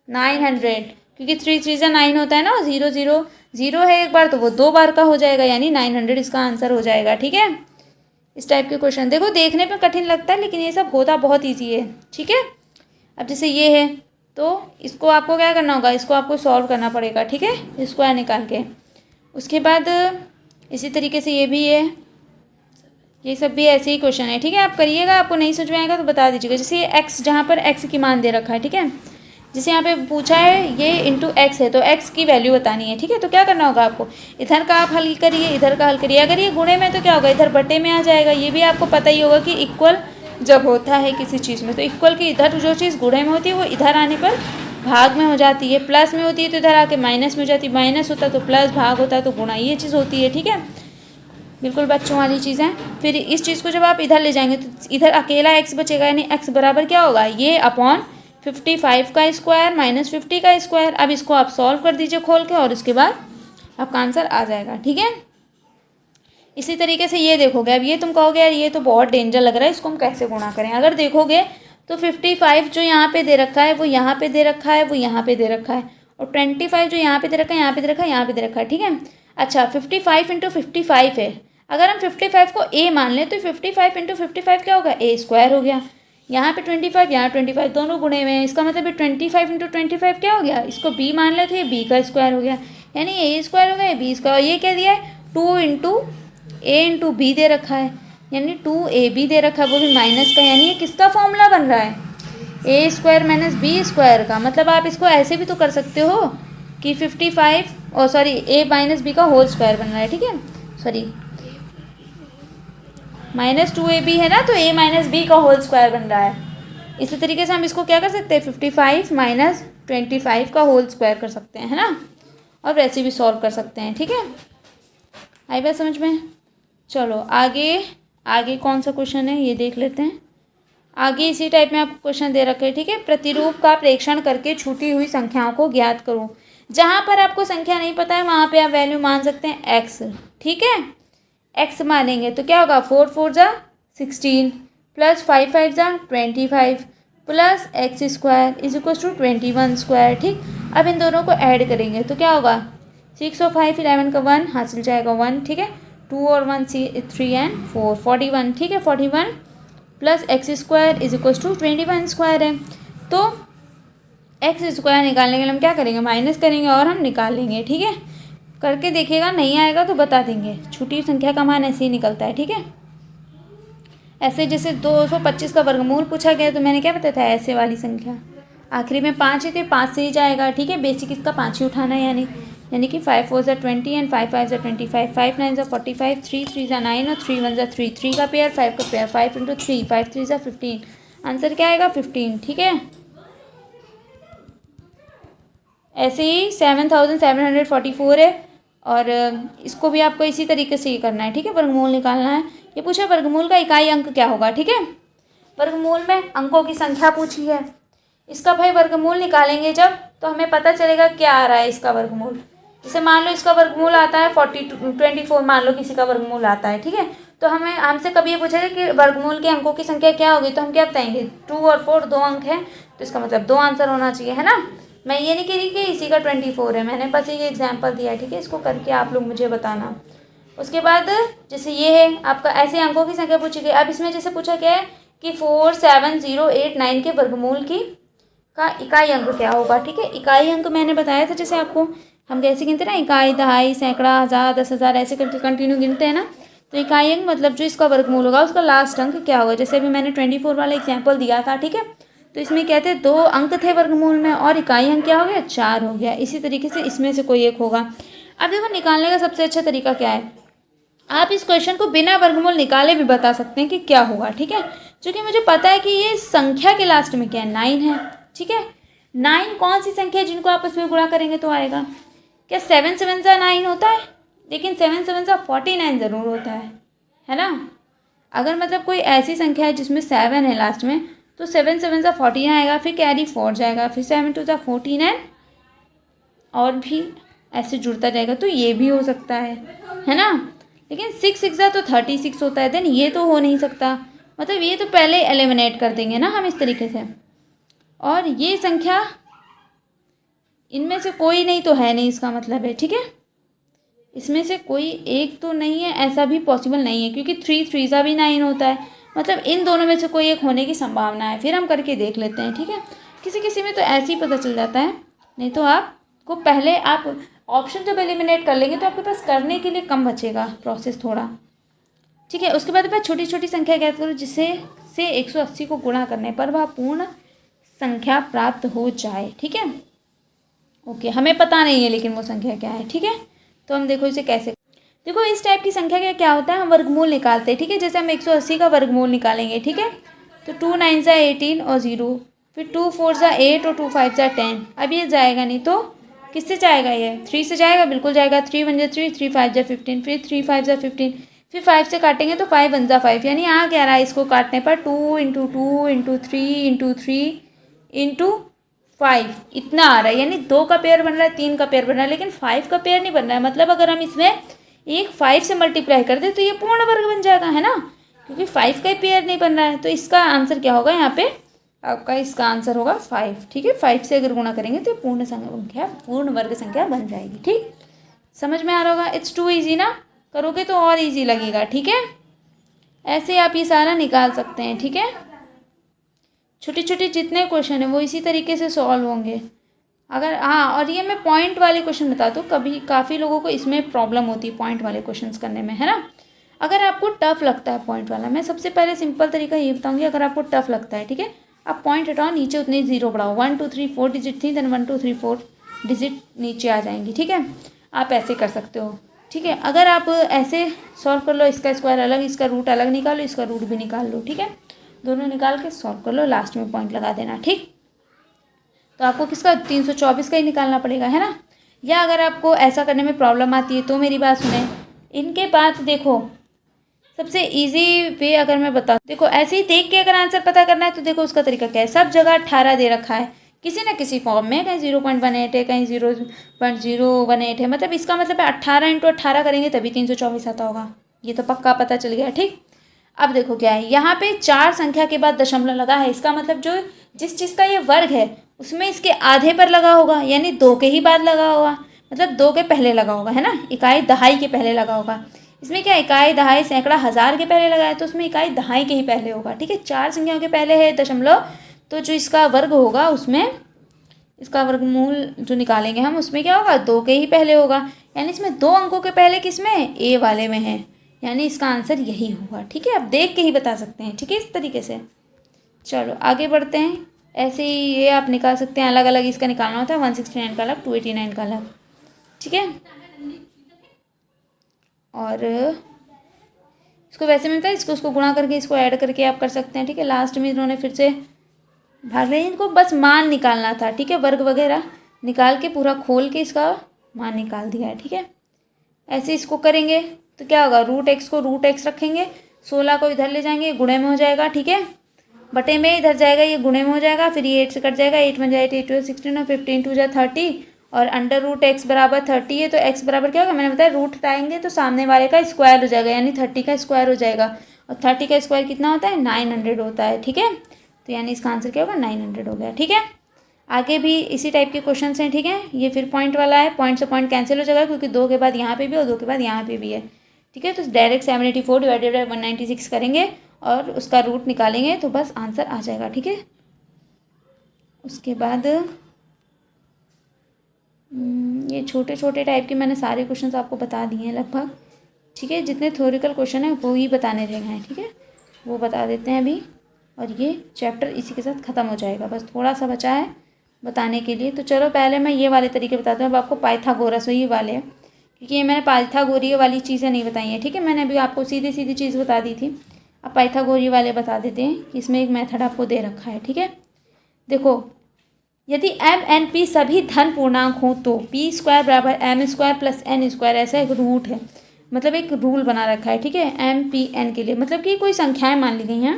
900, क्योंकि 3 3 ज़ा 9 होता है ना, 0 0 0 है एक बार तो वो 2 बार का हो जाएगा, यानी 900 इसका आंसर हो जाएगा, ठीक है। इस टाइप के क्वेश्चन देखो देखने पे कठिन लगता है, लेकिन ये सब होता बहुत ईजी है, ठीक है। अब जैसे ये है, तो इसको आपको क्या करना होगा, इसको आपको सॉल्व करना पड़ेगा, ठीक है, स्क्वायर निकाल के। उसके बाद इसी तरीके से ये भी है, ये सब भी ऐसे ही क्वेश्चन है, ठीक है। आप करिएगा, आपको नहीं समझ में आएगा तो बता दीजिएगा। जैसे ये एक्स, जहाँ पर एक्स की मान दे रखा है, ठीक है, जैसे यहाँ पे पूछा है ये इंटू एक्स है, तो एक्स की वैल्यू बतानी है, ठीक है। तो क्या करना होगा आपको, इधर का आप हल करिए, इधर का हल करिए। अगर ये गुणे में तो क्या होगा, इधर बटे में आ जाएगा। ये भी आपको पता ही होगा कि इक्वल जब होता है किसी चीज़ में, तो इक्वल की इधर जो चीज़ गुणे में होती है वो इधर आने पर भाग में हो जाती है, प्लस में होती है तो इधर आके माइनस में हो जाती है, माइनस होता है तो प्लस, भाग होता है तो गुणा, ये चीज़ होती है, ठीक है। बिल्कुल बच्चों वाली चीज़ है। फिर इस चीज़ को जब आप इधर ले जाएंगे तो इधर अकेला एक्स बचेगा, यानी एक्स बराबर क्या होगा, ये अपॉन 55 का स्क्वायर माइनस 50 का स्क्वायर। अब इसको आप सॉल्व कर दीजिए खोल के, और उसके बाद आपका आंसर आ जाएगा, ठीक है। इसी तरीके से ये देखोगे, अब ये तुम कहोगे यार ये तो बहुत डेंजर लग रहा है, इसको हम कैसे गुणा करें। अगर देखोगे तो 55 जो यहाँ पे दे रखा है वो यहाँ पे दे रखा है, वो यहाँ पे दे रखा है, और 25 जो यहाँ पे दे रखा है, यहाँ पे दे रखा है, यहाँ पे दे रखा है, ठीक है। अच्छा 55 इंटू 55 है, अगर हम 55 को a मान लें तो 55 इंटू 55 क्या होगा, a स्क्वायर हो गया। यहाँ पे 25, यहाँ 25, दोनों गुणे में है, इसका मतलब 25 इंटू 25 क्या हो गया, इसको b मान ले तो ये b का स्क्वायर हो गया, यानी a स्क्वायर हो गया, b स्क्वायर। ये क्या दिया है, 2 इंटू a इंटू बी दे रखा है, यानी 2ab दे रखा है, वो भी माइनस का, यानी ये किसका फॉर्मूला बन रहा है, a square minus B square का। मतलब आप इसको ऐसे भी तो कर सकते हो कि 55 और सॉरी a माइनस बी का होल स्क्वायर बन रहा है, ठीक है, सॉरी माइनस 2ab है ना, तो a माइनस बी का होल स्क्वायर बन रहा है। इसी तरीके से हम इसको क्या कर सकते हैं, 55 माइनस 25 का होल स्क्वायर कर सकते हैं, है ना, और वैसे भी सॉल्व कर सकते हैं, ठीक है। आई बात समझ में। चलो आगे, आगे कौन सा क्वेश्चन है ये देख लेते हैं। आगे इसी टाइप में आपको क्वेश्चन दे रखे हैं, ठीक है। प्रतिरूप का प्रेक्षण करके छूटी हुई संख्याओं को ज्ञात करो। जहाँ पर आपको संख्या नहीं पता है वहाँ पे आप वैल्यू मान सकते हैं एक्स, ठीक है। एक्स मानेंगे तो क्या होगा, 4 4 ज़ा 16 प्लस 5 5 ज़ा 25 plus X square is equal to 21 square, ठीक। अब इन दोनों को ऐड करेंगे तो क्या होगा, 6 और 5 11 का 1 हासिल जाएगा 1, ठीक है। 2 और 1 3 एंड 4 41, ठीक है। 41 plus X square is equal to 21 square है। तो एक्स स्क्वायर निकालने के लिए हम क्या करेंगे, माइनस करेंगे और हम निकाल लेंगे, ठीक है। करके देखिएगा, नहीं आएगा तो बता देंगे। छूटी संख्या का मान ऐसे ही निकलता है, ठीक है। ऐसे जैसे 225 का वर्गमूल पूछा गया तो मैंने क्या बताया था, ऐसे वाली संख्या आखिरी में 5 है तो 5 से ही जाएगा, ठीक है। बेसिक इसका 5 ही उठाना है, यानी कि 5 4 ज़ा 20 एंड 5 5 ज़ा 25, 5 9 ज़ा 45, 3 3 ज़ा 9 और 3 1 ज़ा 3, 3 का पेयर 5 का पेयर, 5 इंटू 3, 5 3 ज़ा 15, आंसर क्या आएगा 15, ठीक है। ऐसे ही 7744 है, और इसको भी आपको इसी तरीके से ही करना है, ठीक है। वर्गमूल निकालना है। ये पूछा वर्गमूल का इकाई अंक क्या होगा, ठीक है। वर्गमूल में अंकों की संख्या पूछी है, इसका भाई वर्गमूल निकालेंगे जब तो हमें पता चलेगा क्या आ रहा है इसका वर्गमूल। जैसे मान लो इसका वर्गमूल आता है 24 मान लो किसी का वर्गमूल आता है, ठीक है। तो हमसे कभी ये पूछेगा कि वर्गमूल के अंकों की संख्या क्या होगी, तो हम क्या बताएंगे 2 और 4 दो अंक है, तो इसका मतलब 2 आंसर होना चाहिए, है ना। मैं ये नहीं कह रही कि इसी का 24 है, मैंने बस ये एग्जाम्पल दिया है, ठीक है। इसको करके आप लोग मुझे बताना। उसके बाद जैसे ये है आपका, ऐसे अंकों की संख्या पूछी गई। अब इसमें जैसे पूछा गया है कि 4, 7, 0, 8, 9 के वर्गमूल की का इकाई अंक क्या होगा, ठीक है। इकाई अंक मैंने बताया था, जैसे आपको हम कैसे गिनते हैं ना, इकाई, दहाई, सैकड़ा, हज़ार, 10,000 ऐसे करके कंटिन्यू गिनते हैं ना। तो इकाई अंक मतलब जो इसका वर्गमूल होगा उसका लास्ट अंक क्या होगा। जैसे अभी मैंने 24 वाला एग्जाम्पल दिया था, ठीक है। तो इसमें क्या थे, 2 अंक थे वर्गमूल में और इकाई अंक क्या हो गया, 4 हो गया। इसी तरीके से इसमें से कोई एक होगा। अब देखो निकालने का सबसे अच्छा तरीका क्या है, आप इस क्वेश्चन को बिना वर्गमूल निकाले भी बता सकते हैं कि क्या होगा, ठीक है। क्योंकि मुझे पता है कि ये संख्या के लास्ट में क्या है, 9 है, ठीक है। 9 कौन सी संख्या है जिनको आपस में गुणा करेंगे तो आएगा, क्या 7 7 सा 9 होता है, लेकिन 7 7 सा 49 ज़रूर होता है ना। अगर मतलब कोई ऐसी संख्या है जिसमें 7 है लास्ट में, तो 7 7 सा 14 आएगा, फिर कैरी 4 जाएगा, फिर 7 2 सा 49 और भी ऐसे जुड़ता जाएगा, तो ये भी हो सकता है ना। लेकिन 6 6 तो 36 होता है, देन ये तो हो नहीं सकता। मतलब ये तो पहले एलिमिनेट कर देंगे ना हम इस तरीके से। और ये संख्या इनमें से कोई नहीं तो है नहीं, इसका मतलब है, ठीक है। इसमें से कोई एक तो नहीं है, ऐसा भी पॉसिबल नहीं है, क्योंकि 3 3 सा भी 9 होता है। मतलब इन दोनों में से कोई एक होने की संभावना है। फिर हम करके देख लेते हैं, ठीक है। किसी किसी में तो ऐसे ही पता चल जाता है, नहीं तो आपको पहले आप ऑप्शन जब एलिमिनेट कर लेंगे तो आपके पास करने के लिए कम बचेगा प्रोसेस थोड़ा, ठीक है। उसके बाद छोटी छोटी संख्या ज्ञात करो जिससे 180 को गुणा करने पर वह पूर्ण संख्या प्राप्त हो जाए, ठीक है। ओके, हमें पता नहीं है लेकिन वो संख्या क्या है, ठीक है। तो हम देखो इसे कैसे, देखो इस टाइप की संख्या का क्या होता है, हम वर्गमूल निकालते हैं, ठीक है। जैसे हम 180 का वर्गमूल निकालेंगे, ठीक है। तो 2 9 सा 18 और 0, फिर 2 4 सा 8 और 2 5 सा 10। अब ये जाएगा नहीं तो किससे जाएगा, ये 3 से जाएगा, बिल्कुल जाएगा। 3 1 जा 3, 3 5 जा 15, फिर 3 5 जा 15, फिर 5 से काटेंगे तो 5 1 जा 5, यानी यहाँ क्या रहा है, इसको काटने पर 2 इंटू 2 इंटू 3 इंटू 3 इंटू 5 इतना आ रहा है। यानी 2 का पेयर बन रहा है, 3 का पेयर बन रहा है, लेकिन 5 का पेयर नहीं बन रहा है। मतलब अगर हम इसमें एक 5 से मल्टीप्लाई कर दे तो ये पूर्ण वर्ग बन जाएगा, है ना, क्योंकि 5 का ही पेयर नहीं बन रहा है। तो इसका आंसर क्या होगा यहाँ पे, आपका इसका आंसर होगा 5, ठीक है। 5 से अगर गुणा करेंगे तो पूर्ण संख्या, पूर्ण वर्ग संख्या बन जाएगी, ठीक। समझ में आ रहा होगा, इट्स टू ईजी ना, करोगे तो और ईजी लगेगा, ठीक है। ऐसे आप ये सारा निकाल सकते हैं, ठीक है। छोटे छोटे जितने क्वेश्चन हैं वो इसी तरीके से सॉल्व होंगे। अगर हाँ, और ये मैं पॉइंट वाले क्वेश्चन बता दूँ, कभी काफ़ी लोगों को इसमें प्रॉब्लम होती है पॉइंट वाले क्वेश्चंस करने में, है ना। अगर आपको टफ लगता है पॉइंट वाला, मैं सबसे पहले सिंपल तरीका ये बताऊंगी। अगर आपको टफ लगता है, ठीक है, आप पॉइंट हटाओ, नीचे उतने 0 बढ़ाओ। 1 2 3 4 डिजिट थी, देन 1 2 3 4 डिजिट नीचे आ जाएंगी, ठीक है। आप ऐसे कर सकते हो, ठीक है। अगर आप ऐसे सॉल्व कर लो, इसका स्क्वायर अलग, इसका रूट अलग निकालो, इसका रूट भी निकाल लो, ठीक है। दोनों निकाल के सॉल्व कर लो, लास्ट में पॉइंट लगा देना, ठीक। तो आपको किसका 324 का ही निकालना पड़ेगा, है ना। या अगर आपको ऐसा करने में प्रॉब्लम आती है तो मेरी बात सुने, इनके बाद देखो सबसे इजी वे अगर मैं बता, देखो ऐसे ही देख के अगर आंसर पता करना है तो देखो उसका तरीका क्या है। सब जगह 18 दे रखा है किसी न किसी फॉर्म में, कहीं 0.18 है, कहीं 0.018 है। मतलब इसका मतलब है 18 इंटू 18 करेंगे तभी 324 आता होगा, ये तो पक्का पता चल गया, ठीक। अब देखो क्या है, यहाँ पे 4 संख्या के बाद दशमलव लगा है, इसका मतलब जो जिस चीज़ का ये वर्ग है उसमें इसके आधे पर लगा होगा, यानी 2 के ही बाद लगा होगा, मतलब 2 के पहले लगा होगा, है ना। इकाई दहाई के पहले लगा होगा। इसमें क्या, इकाई दहाई सैकड़ा हज़ार के पहले लगा है, तो उसमें इकाई दहाई के ही पहले होगा, ठीक है। 4 संख्याओं के पहले है दशमलव, तो जो इसका वर्ग होगा उसमें इसका वर्गमूल जो निकालेंगे हम उसमें क्या होगा, 2 के ही पहले होगा। यानी इसमें 2 अंकों के पहले किसमें, ए वाले में है, यानी इसका आंसर यही होगा, ठीक है। आप देख के ही बता सकते हैं, ठीक है, इस तरीके से। चलो आगे बढ़ते हैं। ऐसे ही ये आप निकाल सकते हैं, अलग अलग इसका निकालना होता है, 169 का अलग, 289 का अलग, ठीक है। और इसको वैसे मिलता है, इसको उसको गुणा करके इसको ऐड करके आप कर सकते हैं, ठीक है। लास्ट में इन्होंने फिर से भाग रहे हैं, इनको बस मान निकालना था, ठीक है। वर्ग वगैरह निकाल के पूरा खोल के इसका मान निकाल दिया है, ठीक है। ऐसे इसको करेंगे तो क्या होगा, √x को √x रखेंगे, 16 को इधर ले जाएंगे, गुणे में हो जाएगा, ठीक है। बटे में इधर जाएगा, ये गुणे में हो जाएगा, फिर ये 8 से कट जाएगा, 8 1 जा 8 8 2 16 और 15 2 जा 30 और अंडर रूट एक्स बराबर 30 है, तो एक्स बराबर क्या होगा, मैंने बताया रूट हटाएंगे तो सामने वाले का स्क्वायर हो जाएगा, यानी 30 का स्क्वायर हो जाएगा। और 30 का स्क्वायर कितना होता है, 900 होता है। ठीक है, तो यानी इसका आंसर क्या होगा, 900 हो गया। ठीक है, आगे भी इसी टाइप के क्वेश्चन हैं। ठीक है, ये फिर पॉइंट वाला है, पॉइंट से पॉइंट कैंसिल हो जाएगा क्योंकि 2 के बाद यहाँ पे भी और 2 के बाद यहाँ पे भी है। ठीक है, तो डायरेक्ट 784 डिवाइडेड बाई 196 करेंगे और उसका रूट निकालेंगे तो बस आंसर आ जाएगा। ठीक है, उसके बाद ये छोटे छोटे टाइप के मैंने सारे क्वेश्चंस आपको बता दिए हैं लगभग। ठीक है, जितने थ्योरिकल क्वेश्चन हैं वो ही बताने रहे हैं। ठीक है, वो बता देते हैं अभी, और ये चैप्टर इसी के साथ ख़त्म हो जाएगा। बस थोड़ा सा बचा है बताने के लिए। तो चलो पहले मैं ये वाले तरीके बताता हूँ। अब आपको पाइथागोरस वही वाले हैं, क्योंकि ये मैंने पाइथागोरीय वाली चीज़ें नहीं बताई हैं। ठीक है, मैंने अभी आपको सीधी सीधी चीज़ बता दी थी। अब पाइथागोरीय वाले बता देते हैं कि इसमें एक मेथड आपको दे रखा है। ठीक है, देखो, यदि एम एन पी सभी धन पूर्णांक हो तो पी स्क्वायर बराबर M square plus N square, ऐसा एक रूट है, मतलब एक रूल बना रखा है। ठीक है, एम पी एन के लिए, मतलब कि कोई संख्याएं मान ली गई हैं,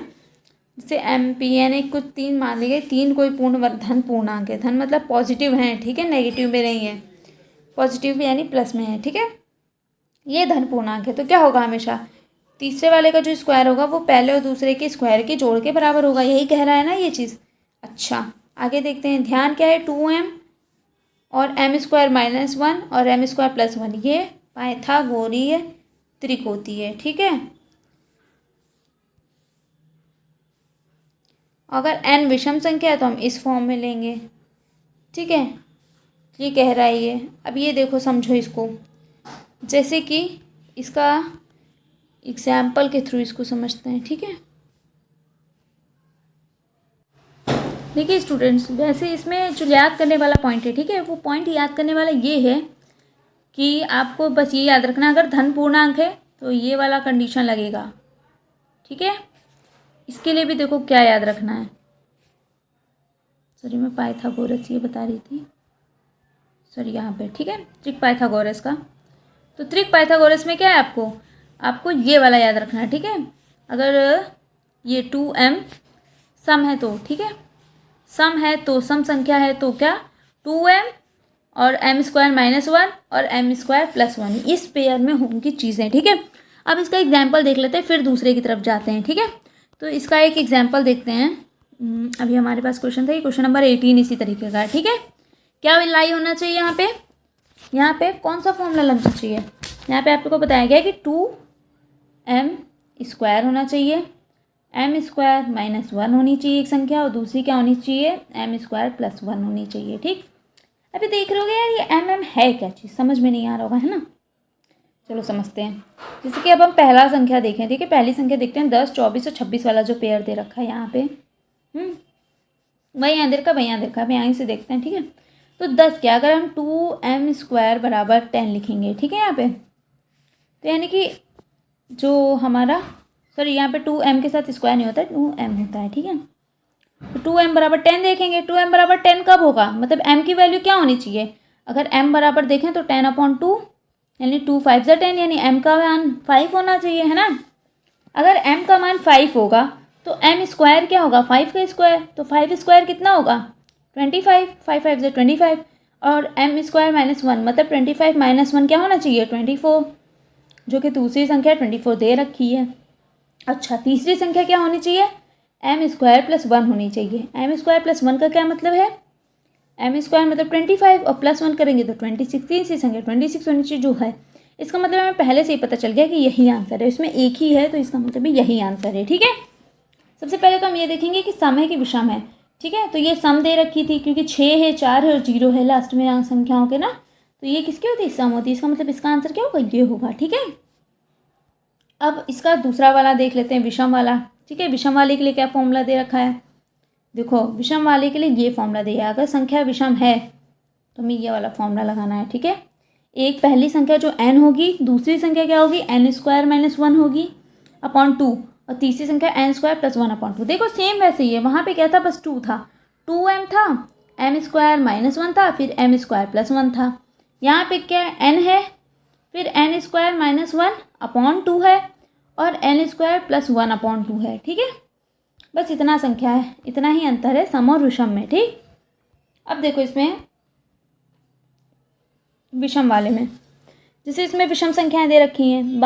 जैसे एम पी एन एक कुछ 3 मान ली गई, 3 कोई धन पूर्णांक है। धन मतलब पॉजिटिव हैं। ठीक है, नेगेटिव में नहीं है, पॉजिटिव भी यानी प्लस में है। ठीक है, ये धन पूर्णांक है, तो क्या होगा, हमेशा तीसरे वाले का जो स्क्वायर होगा वो पहले और दूसरे के स्क्वायर के जोड़ के बराबर होगा। यही कह रहा है ना ये चीज़। अच्छा, आगे देखते हैं। ध्यान क्या है, 2m और एम स्क्वायर माइनस 1 और एम स्क्वायर प्लस 1, ये पाइथागोरीय त्रिकोटी है। ठीक है, अगर n विषम संख्या है तो हम इस फॉर्म में लेंगे। ठीक है, ये कह रहा है ये। अब ये देखो, समझो इसको, जैसे कि इसका एग्जाम्पल के थ्रू इसको समझते हैं। ठीक है, देखिए स्टूडेंट्स, वैसे इसमें जो याद करने वाला पॉइंट है, ठीक है, वो पॉइंट याद करने वाला ये है कि आपको बस ये याद रखना, अगर धन पूर्णांक है तो ये वाला कंडीशन लगेगा। ठीक है, इसके लिए भी देखो क्या याद रखना है। सॉरी, मैं पाइथागोरस ये बता रही थी, सॉरी यहाँ पे। ठीक है, त्रिक पाइथागोरस का, तो त्रिक पाइथागोरस में क्या है, आपको ये वाला याद रखना है। ठीक है, अगर ये 2m सम है तो, ठीक है, सम है तो, सम संख्या है तो क्या, 2m और एम स्क्वायर माइनस 1 और एम स्क्वायर प्लस 1, इस पेयर में होंगी चीज़ें। ठीक है, अब इसका एग्जाम्पल देख लेते हैं, फिर दूसरे की तरफ जाते हैं। ठीक है, तो इसका एक एग्जाम्पल देखते हैं। अभी हमारे पास क्वेश्चन था, ये क्वेश्चन नंबर 18 इसी तरीके का है। ठीक है, क्या लाई होना चाहिए यहाँ पे कौन सा फॉर्मूला लगना चाहिए, यहाँ पे आपको बताया गया है कि 2m स्क्वायर होना चाहिए, एम स्क्वायर माइनस 1 होनी चाहिए एक संख्या, और दूसरी क्या होनी चाहिए, एम स्क्वायर प्लस 1 होनी चाहिए। ठीक, अभी देख रहे होगे यार ये एम है क्या चीज़, समझ में नहीं आ रहा होगा, है ना। चलो समझते हैं। जैसे कि अब हम पहला संख्या देखें। ठीक है, पहली संख्या देखते हैं, 10, 24 और 26 वाला जो पेयर दे रखा है यहाँ पे। वही यहाँ दे रखा, वही यहाँ दे रखा है, यहीं से देखते हैं। ठीक है, तो 10 क्या, अगर हम 2m स्क्वायर बराबर 10 लिखेंगे, ठीक है, यहाँ पे, तो यानी कि जो हमारा, सॉरी यहाँ पे 2m के साथ स्क्वायर नहीं होता है, 2m होता है। ठीक है, तो 2m बराबर 10 देखेंगे। 2m बराबर 10 कब होगा, मतलब m की वैल्यू क्या होनी चाहिए, अगर m बराबर देखें तो 10/2, यानी 2 5 10, यानी m का मान 5 होना चाहिए, है ना। अगर m का मान 5 होगा तो m स्क्वायर क्या होगा, 5 का स्क्वायर, तो 5 स्क्वायर कितना होगा, 25, 5 5 25, और m स्क्वायर माइनस 1 मतलब 25 माइनस 1 क्या होना चाहिए, 24, जो कि दूसरी संख्या 24 दे रखी है। अच्छा, तीसरी संख्या क्या होनी चाहिए, एम स्क्वायर प्लस 1 होनी चाहिए। एम स्क्वायर प्लस 1 का क्या मतलब है, एम स्क्वायर मतलब 25 और प्लस 1 करेंगे तो 26, तीसरी संख्या 26 होनी चाहिए जो है। इसका मतलब हमें पहले से ही पता चल गया कि यही आंसर है, इसमें एक ही है तो इसका मतलब भी यही आंसर है। ठीक है, सबसे पहले तो हम ये देखेंगे कि सम है कि विषम है। ठीक है, तो ये सम दे रखी थी क्योंकि 6 है, 4 है और 0 है लास्ट में यहाँ संख्याओं के ना, तो ये किसकी होती है, सम होती है। इसका मतलब इसका आंसर क्या होगा, ये होगा। ठीक है, अब इसका दूसरा वाला देख लेते हैं, विषम वाला। ठीक है, विषम वाले के लिए क्या फॉर्मूला दे रखा है, देखो विषम वाले के लिए ये फॉर्मूला दिया है, अगर संख्या विषम है तो हमें ये वाला फॉर्मूला लगाना है। ठीक है, एक पहली संख्या जो n होगी, दूसरी संख्या क्या होगी, n स्क्वायर माइनस 1 होगी अपॉन 2, और तीसरी संख्या n स्क्वायर प्लस 1 अपॉन 2। देखो सेम वैसे ही है, वहाँ पे क्या था, बस 2 था, 2m था, m स्क्वायर माइनस 1 था, फिर m स्क्वायर प्लस 1 था। यहाँ पे क्या n है, फिर n स्क्वायर माइनस 1 अपॉन 2 है, और n स्क्वायर प्लस 1 अपॉन 2 है। ठीक है, बस इतना संख्या है, इतना ही अंतर है सम और विषम में। ठीक, अब देखो इसमें विषम वाले में। जैसे इसमें विषम संख्याएं दे रखी हैं,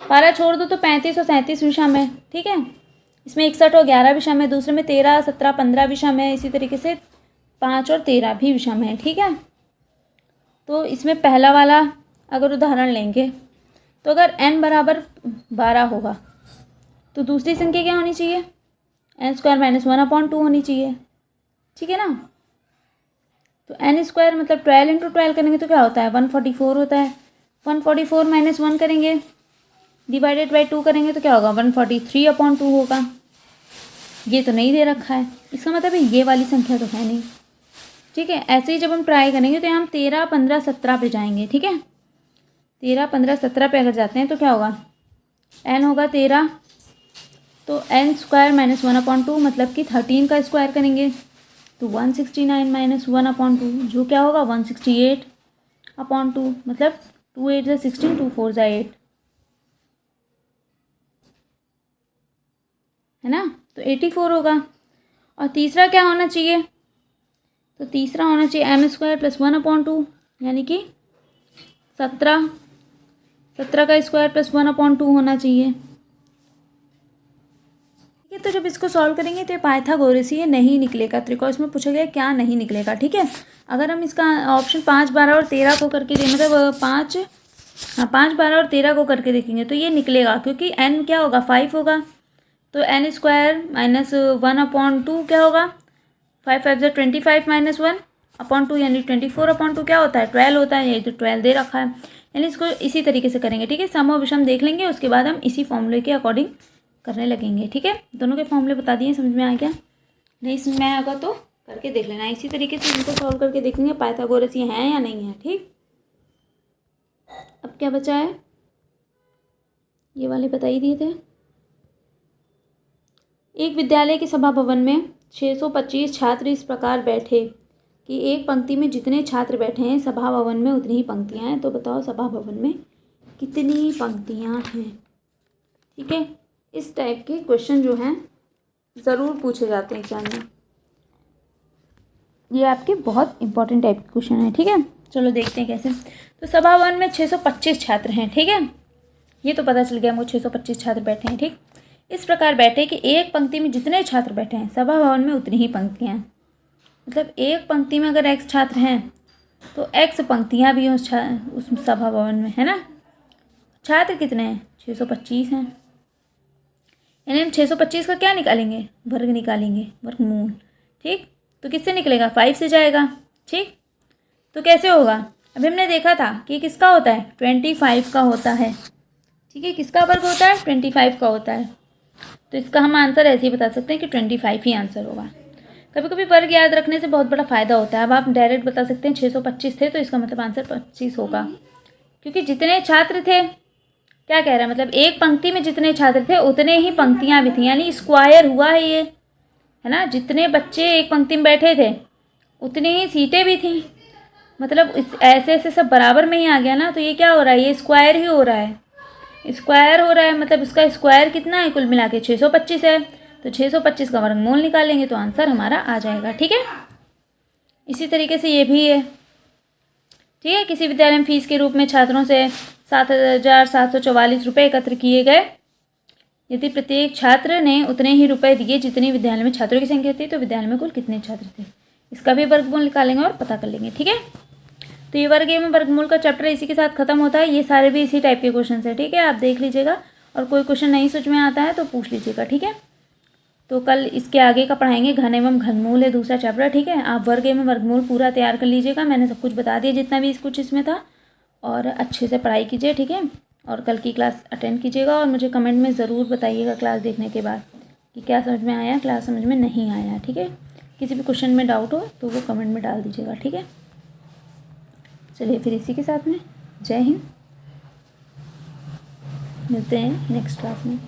12 छोड़ दो तो 35 और 37 विषम है, ठीक है। इसमें 61 और 11 विषम है, दूसरे में 13, 17, 15 विषम है, इसी तरीके से 5 और 13 भी विषम है, ठीक है। तो इसमें पहला वाला अगर उदाहरण लेंगे तो अगर n बराबर 12 होगा तो दूसरी संख्या क्या होनी चाहिए, n² - 1/2 होनी चाहिए, ठीक है ना। तो n² मतलब 12 × 12 करेंगे तो क्या होता है, 144 होता है। 144 - 1 करेंगे डिवाइडेड बाई 2 करेंगे तो क्या होगा, 143/2 होगा। ये तो नहीं दे रखा है, इसका मतलब है ये वाली संख्या तो है नहीं, ठीक है। ऐसे ही जब हम ट्राई करेंगे तो हम 13, 15, 17 पे जाएंगे, ठीक है। 13, 15, 17 पे अगर जाते हैं तो क्या होगा, n होगा 13 तो n² - 1/2 मतलब कि 13 का स्क्वायर करेंगे तो 169 - 1/2 जो क्या होगा 168/2 मतलब 2 8 = 16, 2 4 = 8, है ना। तो 84 होगा। और तीसरा क्या होना चाहिए, तो तीसरा होना चाहिए m² + 1/2 यानी कि 17 का स्क्वायर + 1/2 होना चाहिए, ठीक है। तो जब इसको सॉल्व करेंगे तो ये पाइथागोरसीय नहीं निकलेगा त्रिकोण। इसमें पूछा गया क्या नहीं निकलेगा, ठीक है। अगर हम इसका ऑप्शन 5, 12 और 13 को करके मतलब 5, 12 और 13 को करके देखेंगे तो ये निकलेगा, क्योंकि n क्या होगा 5 होगा तो n² - 1/2 क्या होगा, 5 5 = 25 - 1/2 यानी 24/2 क्या होता है 12 होता है, ये तो 12 दे रखा है। यानी इसको इसी तरीके से करेंगे, ठीक है। सम और विषम देख लेंगे, उसके बाद हम इसी फॉर्मूले के अकॉर्डिंग करने लगेंगे, ठीक है। दोनों के फॉर्मूले बता दिए, समझ में आ गया, नहीं समझ में आएगा तो करके देख लेना। इसी तरीके से इनको सॉल्व करके देखेंगे पाइथागोरसीय हैं या नहीं है, ठीक। अब क्या बचा है, ये वाले बता ही दिए थे। एक विद्यालय के सभा भवन में 625 छात्र इस प्रकार बैठे कि एक पंक्ति में जितने छात्र बैठे हैं सभा भवन में उतनी ही पंक्तियां हैं। तो बताओ सभा भवन में कितनी पंक्तियां हैं, ठीक है। इस टाइप के क्वेश्चन जो हैं ज़रूर पूछे जाते हैं एग्जाम में, ये आपके बहुत इंपॉर्टेंट टाइप के क्वेश्चन है, ठीक है। चलो देखते हैं कैसे। तो सभा भवन में 625 छात्र हैं, ठीक है। ये तो पता चल गया हमको 625 छात्र बैठे हैं, ठीक। इस प्रकार बैठे कि एक पंक्ति में जितने छात्र बैठे हैं सभा भवन में उतनी ही पंक्तियाँ हैं। मतलब एक पंक्ति में अगर x छात्र हैं तो x पंक्तियाँ भी हैं उस सभा भवन में, है ना। छात्र कितने हैं 625 हैं, यानी हम 625 का क्या निकालेंगे, वर्ग निकालेंगे, वर्गमूल, ठीक। तो किससे निकलेगा 5 से जाएगा, ठीक। तो कैसे होगा, अभी हमने देखा था कि किसका होता है 25 का होता है, ठीक है। किसका वर्ग होता है 25 का होता है। तो इसका हम आंसर ऐसे ही बता सकते हैं कि 25 ही आंसर होगा। कभी कभी वर्ग याद रखने से बहुत बड़ा फ़ायदा होता है। अब आप डायरेक्ट बता सकते हैं 625 थे तो इसका मतलब आंसर 25 होगा, क्योंकि जितने छात्र थे, क्या कह रहा है मतलब एक पंक्ति में जितने छात्र थे उतने ही पंक्तियाँ भी थी, यानी स्क्वायर हुआ है ये, है ना। जितने बच्चे एक पंक्ति में बैठे थे उतनी ही सीटें भी थी, मतलब इस ऐसे ऐसे सब बराबर में ही आ गया ना। तो ये क्या हो रहा है, ये स्क्वायर ही हो रहा है, स्क्वायर हो रहा है, मतलब इसका स्क्वायर कितना है कुल मिला के 625 है। तो 625 का वर्गमूल निकालेंगे तो आंसर हमारा आ जाएगा, ठीक है। इसी तरीके से ये भी है, ठीक है। किसी विद्यालय में फीस के रूप में छात्रों से 7,744 रुपये एकत्र किए गए। यदि प्रत्येक छात्र ने उतने ही रुपए दिए जितनी विद्यालय में छात्रों की संख्या थी तो विद्यालय में कुल कितने छात्र थे, इसका भी वर्गमूल निकालेंगे और पता कर लेंगे, ठीक है। तो ये वर्ग एवं वर्गमूल का चैप्टर इसी के साथ खत्म होता है। ये सारे भी इसी टाइप के क्वेश्चन है, ठीक है। आप देख लीजिएगा और कोई क्वेश्चन नहीं समझ में आता है तो पूछ लीजिएगा, ठीक है। तो कल इसके आगे का पढ़ाएंगे, घन एवं घनमूल है दूसरा चैप्टर, ठीक है। आप वर्ग एवं वर्गमूल पूरा तैयार कर लीजिएगा, मैंने सब कुछ बता दिया जितना भी कुछ इसमें था, और अच्छे से पढ़ाई कीजिए, ठीक है। और कल की क्लास अटेंड कीजिएगा और मुझे कमेंट में ज़रूर बताइएगा क्लास देखने के बाद कि क्या समझ में आया, क्लास समझ में नहीं आया, ठीक है। किसी भी क्वेश्चन में डाउट हो तो वो कमेंट में डाल दीजिएगा, ठीक है। चलिए फिर इसी के साथ में जय हिंद, मिलते हैं नेक्स्ट क्लास में।